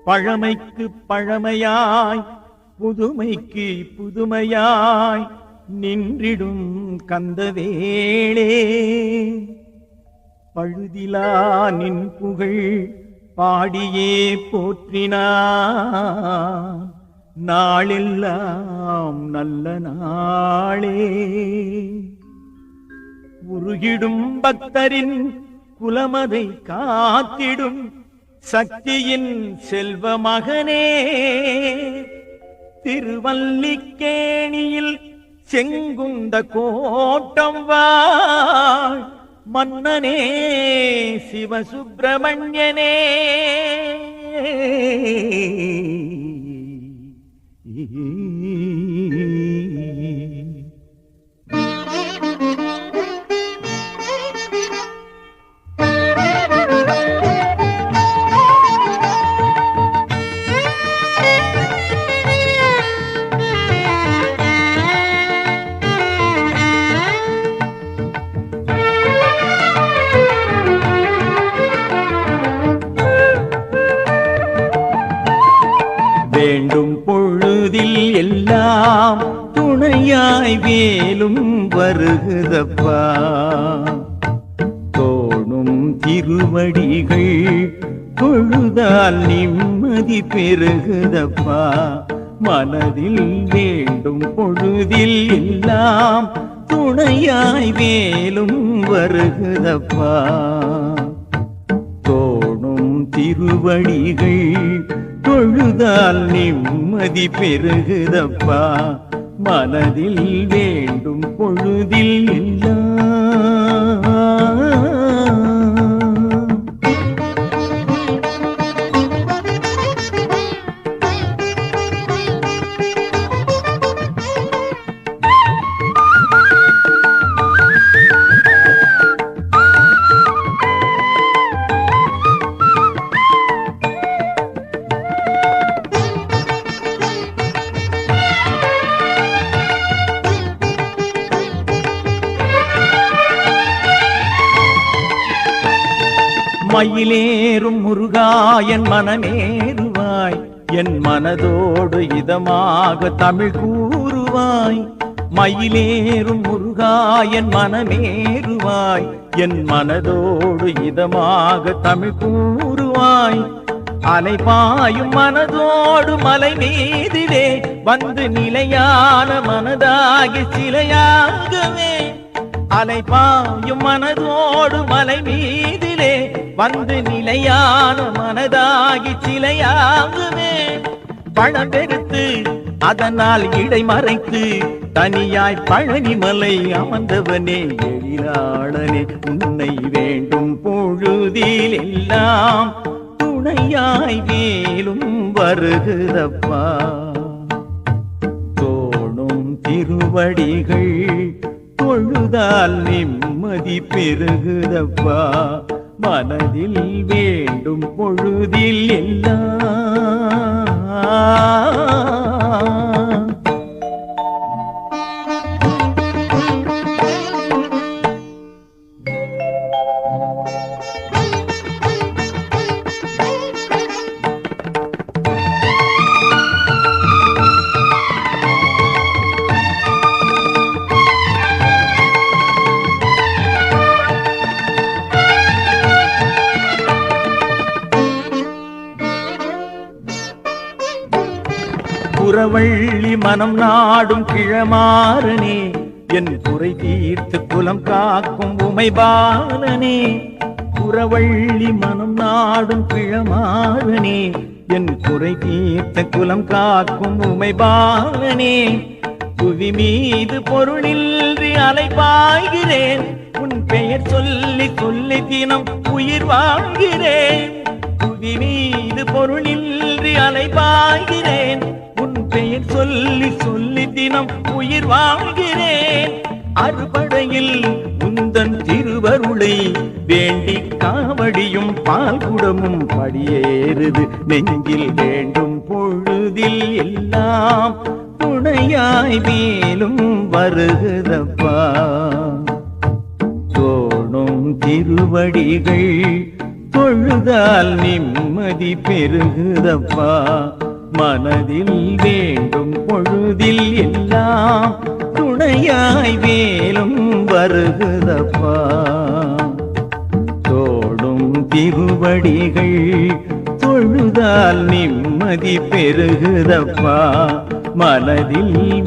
பழமைக்கு பழமையாய் புதுமைக்கு புதுமையாய் நின்றிடும் கந்தவேளே, பழுதிலா நின் புகழ் பாடியே போற்றினான் நாளெல்லாம் நல்ல நாளே. உருகிடும் பக்தரின் குலமதை காத்திடும் சக்தியின் செல்வ மகனே, திருவல்லிக்கேணியில் செங்குந்த கோட்டம் வாழ் மன்னனே சிவசுப்பிரமணியனே. வேண்டும் பொழுதில் எல்லாம் துணையாய் வேலும் வருகுதப்பா, தோணும் திருவடிகள் தொழுதால் நிம்மதி பெருகுதப்பா. மனதில் வேண்டும் பொழுதில் எல்லாம் துணையாய் வேலும் வருகுதப்பா, தோணும் திருவடிகள் தொழுதால் நிம்மதி பெருகுதப்பா. மனதில் வேண்டும் பொழுதில் எல்லாம் மயிலேறும் முருகாயன் மனமேறுவாய், என் மனதோடு இதமாக தமிழ் கூறுவாய். மயிலேறும் முருகாயன் மனமேறுவாய், என் மனதோடு இதமாக தமிழ் கூறுவாய். அலைபாயும் மனதோடு மலை மீதிலே வந்து நிலையான மனதாகி சிலையாகவே. அலைபாயும் மனதோடு மலை மீதிலே வந்து நிலையான மனதாகி சிலையாகுமே. பழம் பெருத்து அதனால் இடை மறைத்து தனியாய் பழனிமலை அமர்ந்தவனே எழிலாளனே, உன்னை வேண்டும் பொழுதில் எல்லாம் துணையாய் வேலும் வருகிறப்பா. தோணும் திருவடிகள் தொழுதால் நிம்மதி பெருகுதப்பா. மனதில் வேண்டும் பொழுதில் எல்லாம் புறவள்ளி மனம் நாடும் கிழமாறனே, என் குறை தீர்த்து குலம் காக்கும் உமைபாலனே. புறவள்ளி மனம் நாடும் கிழமாறனே, என் குறை தீர்த்த குலம் காக்கும் உமைபாலனே. புவி மீது பொருளின்றி அலைபாய்கிறேன், உன் பெயர் சொல்லி சொல்லி தினம் உயிர் வாழ்கிறேன். புவி மீது பொருளின்றி அலைபாய்கிறேன், உன் பெயர் சொல்லி சொல்லி தினம் உயிர் வாழ்கிறேன். அறுபடையில் உந்தன் திருவருளை வேண்டி காவடியும் பால்குடமும் படியேறுது நெஞ்சில். வேண்டும் பொழுதில் எல்லாம் துணையாய் மேலும் வருகுதப்பா. தோணும் திருவடிகள் தொழு தொழுதால் நிம்மதி பெருகுதப்பா. மனதில் வேண்டும் பொழுதில் எல்லாம் துணையாய் வேலும் வருகுதப்பா. தோடும் திருவடிகள் தொழுதால் நிம்மதி பெருகுதப்பா. மனதில்